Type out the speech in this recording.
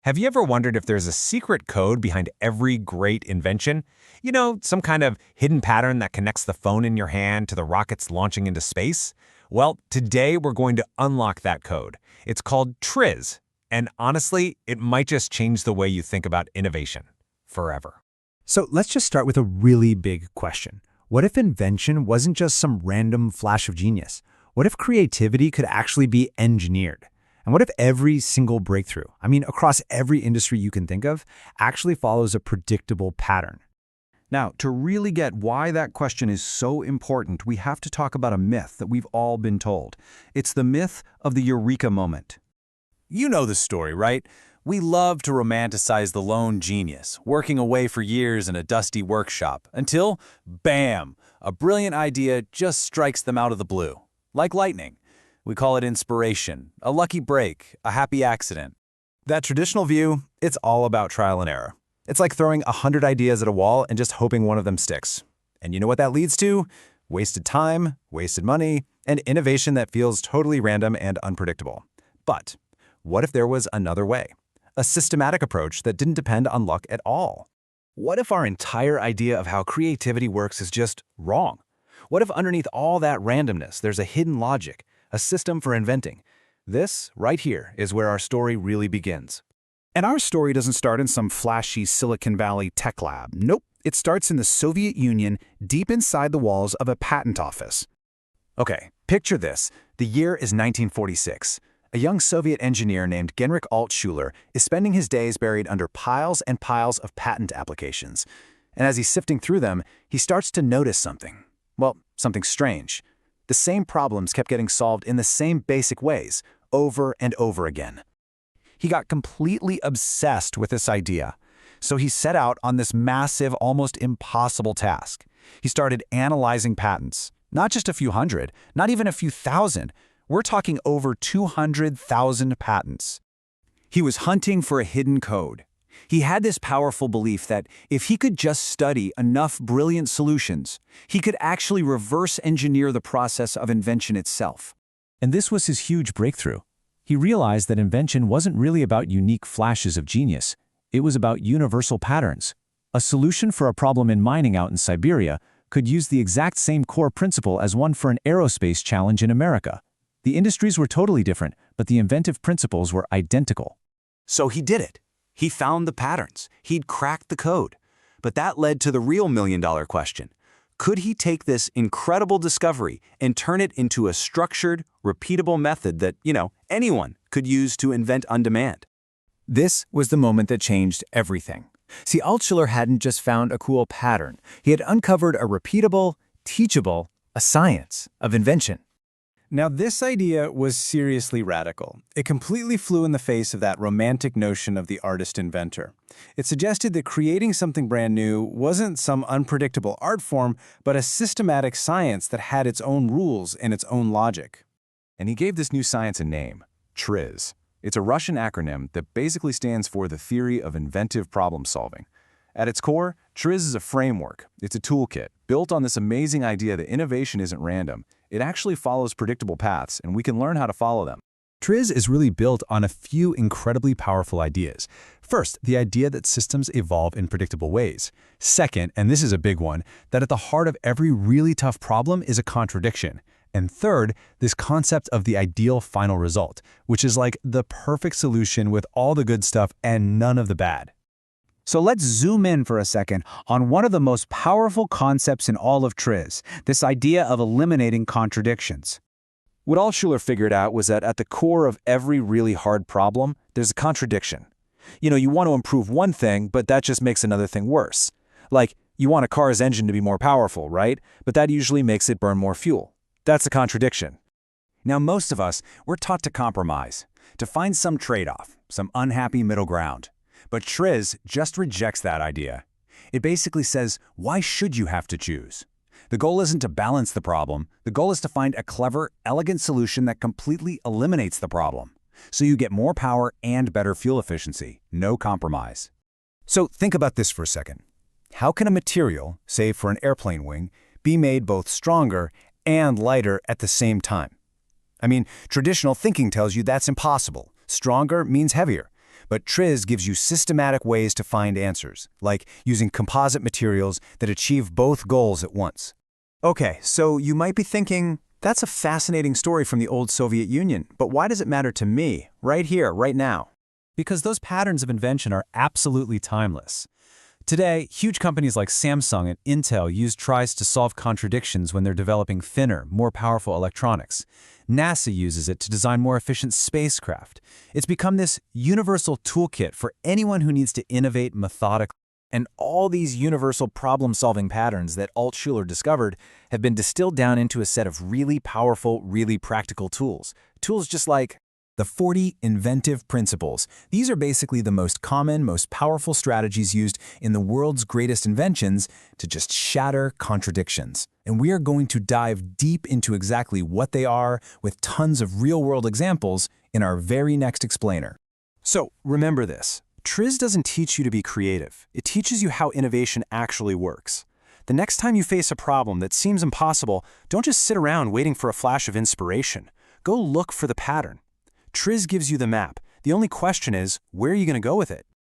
Have you ever wondered if there's a secret code behind every great invention? You know, some kind of hidden pattern that connects the phone in your hand to the rockets launching into space? Well, today we're going to unlock that code. It's called TRIZ, and honestly, it might just change the way you think about innovation forever. So let's just start with a really big question. What if invention wasn't just some random flash of genius? What if creativity could actually be engineered? And what if every single breakthrough, across every industry you can think of, actually follows a predictable pattern? Now, to really get why that question is so important, we have to talk about a myth that we've all been told. It's the myth of the Eureka moment. You know the story, right? We love to romanticize the lone genius, working away for years in a dusty workshop, until, bam, a brilliant idea just strikes them out of the blue, like lightning. We call it inspiration, a lucky break, a happy accident. That traditional view, it's all about trial and error. It's like throwing 100 ideas at a wall and just hoping one of them sticks. And you know what that leads to? Wasted time, wasted money, and innovation that feels totally random and unpredictable. But what if there was another way? A systematic approach that didn't depend on luck at all? What if our entire idea of how creativity works is just wrong? What if underneath all that randomness, there's a hidden logic, a system for inventing? This, right here, is where our story really begins. And our story doesn't start in some flashy Silicon Valley tech lab. Nope, it starts in the Soviet Union, deep inside the walls of a patent office. Okay, picture this. The year is 1946. A young Soviet engineer named Genrich Altshuller is spending his days buried under piles and piles of patent applications. And as he's sifting through them, he starts to notice something. Well, something strange. The same problems kept getting solved in the same basic ways, over and over again. He got completely obsessed with this idea. So he set out on this massive, almost impossible task. He started analyzing patents. Not just a few hundred, not even a few thousand. We're talking over 200,000 patents. He was hunting for a hidden code. He had this powerful belief that if he could just study enough brilliant solutions, he could actually reverse engineer the process of invention itself. And this was his huge breakthrough. He realized that invention wasn't really about unique flashes of genius. It was about universal patterns. A solution for a problem in mining out in Siberia could use the exact same core principle as one for an aerospace challenge in America. The industries were totally different, but the inventive principles were identical. So he did it. He found the patterns. He'd cracked the code. But that led to the real million-dollar question. Could he take this incredible discovery and turn it into a structured, repeatable method that, anyone could use to invent on demand? This was the moment that changed everything. See, Altshuller hadn't just found a cool pattern. He had uncovered a repeatable, teachable, a science of invention. Now, this idea was seriously radical. It completely flew in the face of that romantic notion of the artist-inventor. It suggested that creating something brand new wasn't some unpredictable art form, but a systematic science that had its own rules and its own logic. And he gave this new science a name, TRIZ. It's a Russian acronym that basically stands for the theory of inventive problem solving. At its core, TRIZ is a framework. It's a toolkit built on this amazing idea that innovation isn't random. It actually follows predictable paths, and we can learn how to follow them. TRIZ is really built on a few incredibly powerful ideas. First, the idea that systems evolve in predictable ways. Second, and this is a big one, that at the heart of every really tough problem is a contradiction. And third, this concept of the ideal final result, which is like the perfect solution with all the good stuff and none of the bad. So let's zoom in for a second on one of the most powerful concepts in all of TRIZ, this idea of eliminating contradictions. What Altshuller figured out was that at the core of every really hard problem, there's a contradiction. You want to improve one thing, but that just makes another thing worse. Like, you want a car's engine to be more powerful, right? But that usually makes it burn more fuel. That's a contradiction. Now, most of us, we're taught to compromise, to find some trade-off, some unhappy middle ground. But TRIZ just rejects that idea. It basically says, why should you have to choose? The goal isn't to balance the problem. The goal is to find a clever, elegant solution that completely eliminates the problem. So you get more power and better fuel efficiency, no compromise. So think about this for a second. How can a material, say for an airplane wing, be made both stronger and lighter at the same time? Traditional thinking tells you that's impossible. Stronger means heavier. But TRIZ gives you systematic ways to find answers, like using composite materials that achieve both goals at once. Okay, so you might be thinking, that's a fascinating story from the old Soviet Union, but why does it matter to me, right here, right now? Because those patterns of invention are absolutely timeless. Today, huge companies like Samsung and Intel use TRIZ to solve contradictions when they're developing thinner, more powerful electronics. NASA uses it to design more efficient spacecraft. It's become this universal toolkit for anyone who needs to innovate methodically. And all these universal problem-solving patterns that Altshuller discovered have been distilled down into a set of really powerful, really practical tools. Tools just like the 40 Inventive Principles. These are basically the most common, most powerful strategies used in the world's greatest inventions to just shatter contradictions. And we are going to dive deep into exactly what they are with tons of real-world examples in our very next explainer. So remember this. TRIZ doesn't teach you to be creative. It teaches you how innovation actually works. The next time you face a problem that seems impossible, don't just sit around waiting for a flash of inspiration. Go look for the pattern. TRIZ gives you the map. The only question is, where are you going to go with it?